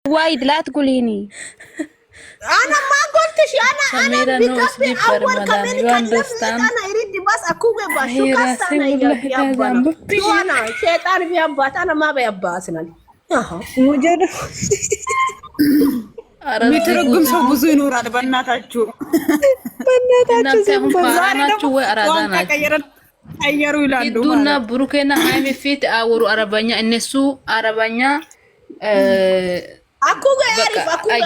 وايد لا تقوليني. انا ما قلتش انا بكبر اول كمان كلمني انا اريد بس اكون بشو كسانه يا ابا شو انا شيطان بيابات انا ما بيابا اصلا مجرد የሚተረጉም ሰው ብዙ ይኖራል። በእናታችሁ ፋራናችሁ ወይ አራዳናችሁ ቀየሩ ይላሉ ዱና ብሩኬና ሃይሚ ፊት አወሩ አረበኛ እነሱ አረበኛ اكو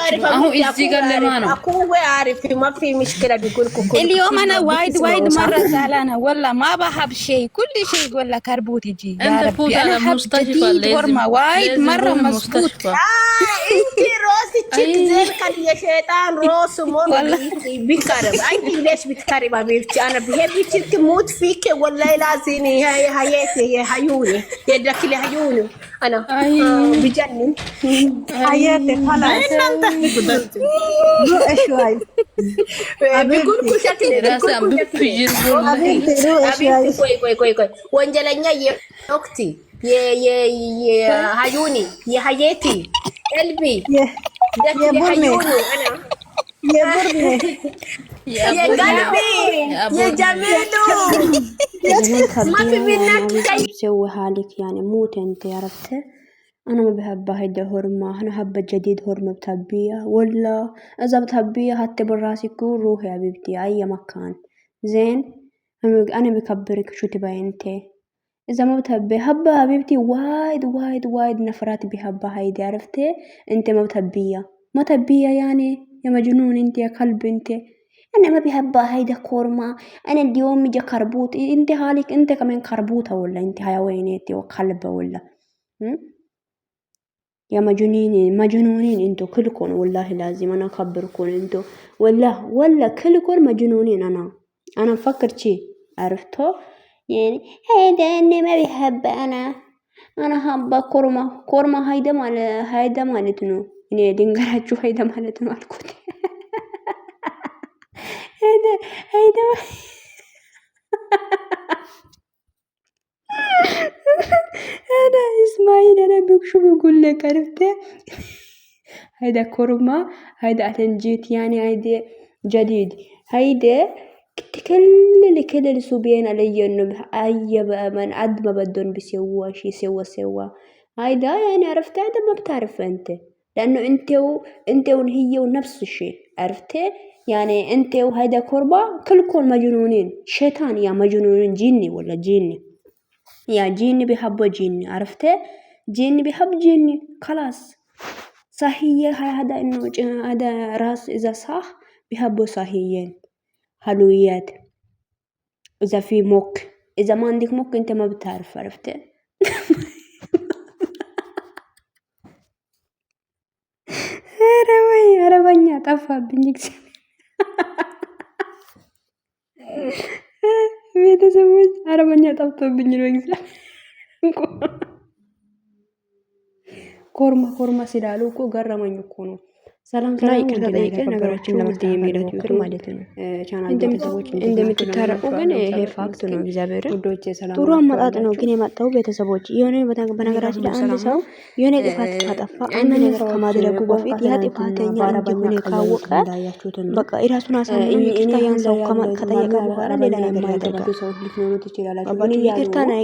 عارف اهو ايزي قال لي اكو عارف ما في مشكله بيقول كل اليوم انا وايد مره زعلانه والله ما بحب شيء كل شيء يقول لك كربوت يجي انت فوت على مستشفى لازم وايد مره مسكوت انت روسي تشيك زين كان يا شيطان روس مر بيكرب انت ليش بتكرب حبيبتي انا بحبك تموت فيك والله لازم هي حياتي يا حيوني يدك لي حيوني انا بجنن حياتي خلاص انت شوي بيقول كل شكل راسا بفجر كوي وانجلنيا يا اختي يا حيوني يا حياتي قلبي يا برني انا يا برني يا قلبي يا جميلو ما في منك شيء سوي حالك يعني موت انت عرفت انا ما بحب هيدا هرمه انا حابه جديد هرمه بتحبيها ولا اذا بتحبيها حتى براسي كون روحي يا حبيبتي اي مكان زين انا بكبرك شو تبغي انت اذا ما بتحبي حبه حبيبتي وايد نفرات بحبها هيدي عرفتي انت ما بتحبيها ما تحبيها يعني يا مجنون انت يا كلب انت انا ما بحبها هيدا كورما انا اليوم مجا كربوت انت حالك انت كمان كربوطه ولا انت حيوانيتي وكلبه ولا يا مجنونين انتو كلكم والله لازم انا اخبركم انتو ولا كلكم مجنونين انا مفكر شي عرفتوا يعني هيدا اني ما بيحب انا حابه كورما هيدا مالتنو اني دنگراچو هيدا مالتنو الكوت هيدا انا اسماعيل انا بشو بقول لك عرفت هيدا كورما هيدا اتنجيت يعني هيدا جديد هيدا كل السوبيان علي انه اي من عد ما بدون بيسووا شي سوا هيدا يعني عرفت هذا ما بتعرف انت لانه انت وهي ونفس الشيء عرفت يعني انت وهيدا كورما كلكم مجنونين شيطان يا مجنونين جيني ولا جيني يا جيني بيحبوا جيني عرفته جيني بيحب جيني خلاص صحية هذا انه هذا راس اذا صح بيحبوا صحيين حلويات اذا في موك اذا ما عندك موك انت ما بتعرف عرفته ربانيا طفى بنيك ቤተሰቦች አረበኛ ጠፍቶብኝ ነው ይዛል ኮርማ ሲላሉ እኮ ገረመኝ እኮ ነው ሰላም ይቅርታ ጠይቀን ነገራችን ለመፍትሄ የሚሄዱት ይሁን ማለት ነው ቻናል ቤተሰቦች እንደምትታረቁ ግን ይሄ ፋክት ነው እግዚአብሔር ጥሩ አመጣጥ ነው ግን የመጣው ቤተሰቦች የሆነ በነገራችን ላይ አንድ ሰው የሆነ ጥፋት ካጠፋ አንድ ነገር ከማድረጉ በፊት ያ ጥፋተኛ እንደሆነ ካወቀ በቃ የራሱን አሳምኖ ይቅርታ ያን ሰው ከጠየቀ በኋላ ሌላ ነገር ያደርጋል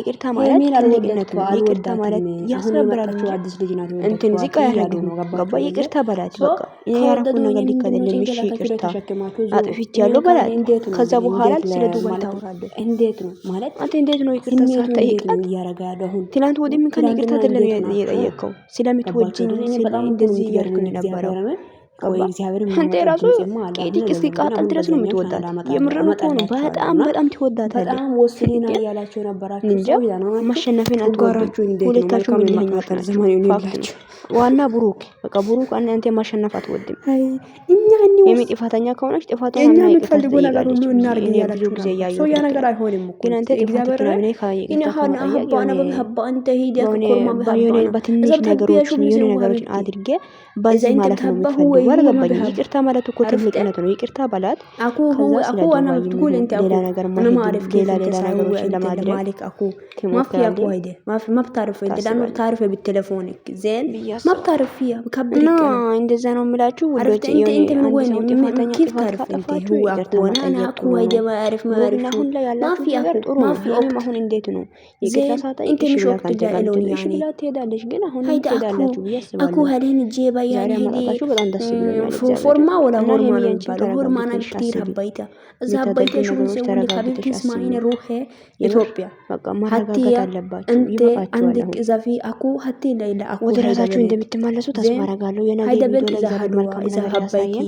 ይቅርታ ማለት ትልቅነት ነው ይቅርታ ማለት ያስረብራችሁ አዲስ ልጅ ናት እንትን ዚቃ ያደርጉ ነው ገባ ይቅርታ በላት በቃ ያረኩ ነገር ሊከደልኝ እሺ ይቅርታ አጥፍቻለሁ በላት ከዛ በኋላ ስለ ዱባይ ታወራለህ እንዴት ነው ማለት አንተ እንዴት ነው ይቅርታ ሳትጠይቃት ያረጋለው አሁን ትናንት ወዲህ ምን ከን ይቅርታ አይደለም የጠየቀው ስለምትወጂኝ እንደዚህ ያርኩኝ ነበር ወይ እግዚአብሔር አንተ ራሱ ቄዲቅ ሲቃጠል ድረስ ነው የምትወዳት የምረም እኮ ነው በጣም ትወዳታለህ በጣም ወስኔና ያላችሁ ነበራችሁ እንጂ ማሸነፍን አትጓራችሁ እንዴት ነው ሁለታችሁ ምን ይሆናል ዘመኑ ይላችሁ ዋና ብሩክ በቃ ብሩክ አንተ ማሸነፍ አትወድም እኛ የሚጥፋተኛ ከሆነች ጥፋቷን እና የምትፈልገው ነገር ሁሉ እናርግ ያላችሁ ጊዜ ያያዩ ሶ ያ ነገር አይሆንም እኮ ግን አንተ እግዚአብሔር ነው ካየ ሀባ አንተ ሄደ ኮርማ በትንሽ ነገሮች አድርጌ በዚህ ማለት ነው የምትፈልገው አልገባኝም። ይቅርታ ማለት እኮ ትልቅነት ነው። ይቅርታ ባላት አኩ አና ብትقول انت ሌላ ነገር انا ما اعرف كيف انت ሌላ ነገሮችን ለማድረግ مالك اكو ما في اكو هيدا ما بتعرف انت لانه بتعرف بتليفونك زين ما بتعرف فيها بكبرك እንደዛ ነው የምላችሁ ወዶች انت من وين كيف تعرف انت هو اكو انا اكو هيدا ما اعرف ما في اكو ما في አሁን እንዴት ነው ይቅርታ ሳጣይ انت مش وقت جايلون يعني ትሄዳለች ግን አሁን هيدا ትሄዳላችሁ ብዬ አስባለሁ። اكو هلين جيبا يعني هدي በጣም ደስ ብሎኛል። فورما ولا هورما ነው هورما انا كثير حبيتها اذا حبيتها شو نسوي حبيبتي اسمعين روحي ኢትዮጵያ በቃ ማረጋጋት አለባችሁ። انت عندك اذا في اكو هتي ليلى اكو ወደ ራሳችሁ እንደምትመለሱ ተስፋ አደርጋለሁ። የነገ ቪዲዮ ላይ መልካም ነገር ያሳየን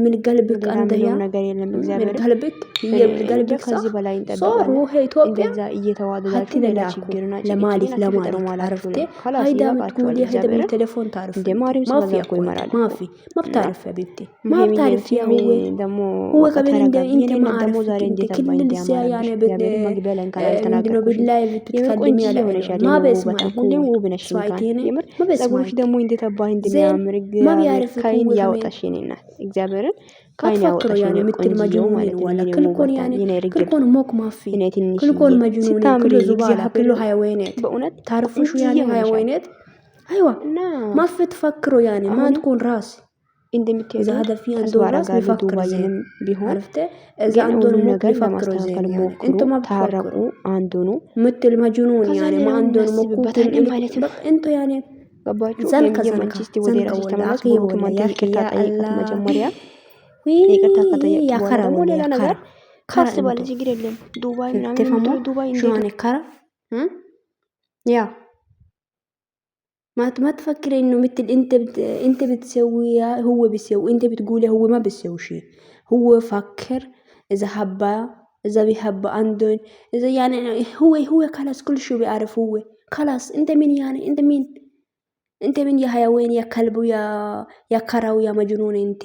من قلبك انت يا ነገር የለም እግዚአብሔር من قلبك هي من قلبك ከዚህ በላይ እንጠብቃለን። روحي ኢትዮጵያ እንደዛ እየተዋደዳችሁ ሌላ ችግርና ለማሊፍ عرفت هيدا بتقولي هيدا من التليفون تعرف እንደ ማርያም ስለዛ እኮ ይመራል ما بتعرف يا بنتي ما بتعرف يا هو كمان انت ما عارف ዛሬ እንዴት كل النساء يعني መግቢያ ላይ እንካላ ተናገርኩ بالله بتتكلمي على ما بسمع ሁሌም ውብ ነሽ የምር ጸጉርሽ ደግሞ እንዴት አባይ እንደሚያምር ما بيعرف ካይን ያወጣሽ የኔና እግዚአብሔርን ካይን ያወጣሽ يعني مثل مجنون ولا كلكم يعني كلكم موك ما في كلكم مجنون كل زبالة كله حيوانات በእውነት تعرفوا شو يعني حيوانات ايوه ما في تفكروا يعني ما تكون راس እንደምትሄዱ اذا هذا في عنده راس بيفكر زين ቢሆን عرفت اذا عنده موك بيفكر زين يعني انتم ما ታረቁ بتفكروا አንዱ ነው مثل مجنون يعني ما عنده موك انتوا يعني ገባችሁ? زنكة የመንቺስቲ ወደ ራስሽ ተመለሱ። በሁክማን ይቅርታ ጠይቃት መጀመሪያ ይቅርታ ከጠየቅ በኋላ ደግሞ ሌላ ነገር ካስባለ ችግር የለም። ዱባይ ምናምን ዱባይ شو كرا ያ ما تفكري انه مثل انت بتسويها هو بيسوي انت بتقولي هو ما بيسوي شيء هو فكر اذا حبا اذا بيحب عندهم اذا يعني هو خلاص كل شيء بيعرف هو خلاص انت مين يعني انت مين يا حيوان يا كلب يا كراو يا مجنون انت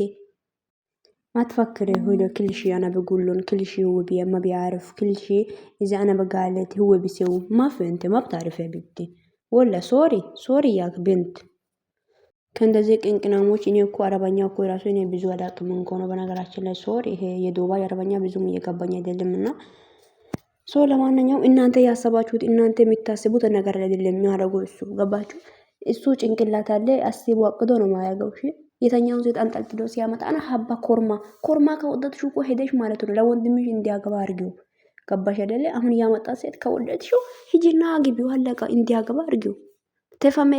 ما تفكري هو كل شيء انا بقول لهم كل شيء هو ما بيعرف كل شيء اذا انا بقالت هو بيسوي ما في انت ما بتعرف يا بنتي ولا ሶሪ ያ ብንት ከእንደዚህ ቅንቅናሞች እኔ እኮ አረበኛ እኮ ራሱ እኔ ብዙ አላውቅም እንኳን ነው በነገራችን ላይ ሶሪ ይሄ የዱባይ አረበኛ ብዙም እየገባኝ አይደለምና ለማንኛውም እናንተ ያሰባችሁት እናንተ የምታስቡት ነገር አይደለም የሚያደርገው እሱ ገባችሁ እሱ ጭንቅላት አለ አስቦ አቅዶ ነው ማያገው እሺ የተኛውን ሴት አንጠልጥሎ ሲያመጣ አና ሀባ ኮርማ ከወደድሽው እኮ ሄደሽ ማለት ነው ለወንድምሽ እንዲያገባ አድርጊው ገባሽ አይደለ አሁን ያመጣ ሴት ከወደድሽው ሂጂና አግቢው አለቃ እንዲያገባ አድርጊው ተፈመ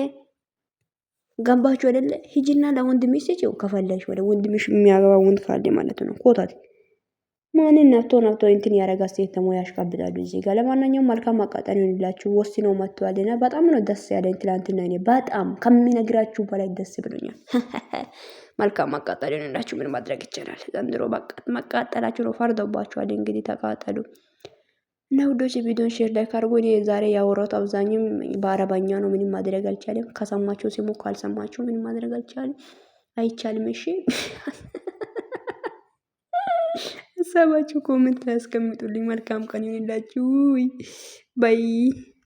ገባችሁ አይደለ ሂጂና ለወንድምሽ ስጪው ከፈለሽ ወደ ወንድምሽ የሚያገባ ወንድ ካለ ማለት ነው ኮታት ማንን ናቶ እንትን ያረጋ ሴት ተሞ ያሽቃብጣሉ እዚህ ጋር ለማንኛውም መልካም አቃጣሪ ይሁንላችሁ ወስኖ መጥቷልና በጣም ነው ደስ ያለኝ ትላንትና እኔ በጣም ከሚነግራችሁ በላይ ደስ ብሎኛል መልካም አቃጣሪ ይሁንላችሁ ምን ማድረግ ይቻላል ዘንድሮ በቃ መቃጠላችሁ ነው ፈርዶባችኋል እንግዲህ ተቃጠሉ እና ውዶች ቪዲዮን ሼር ላይክ አድርጉ እኔ ዛሬ ያወራሁት አብዛኛው በአረበኛ ነው ምንም ማድረግ አልቻለም ከሰማችሁ ሲሙ ካልሰማችሁ ምንም ማድረግ አይቻልም እሺ ሀሳባችሁ ኮሜንት ላይ አስቀምጡልኝ መልካም ቀን ይሁንላችሁ ባይ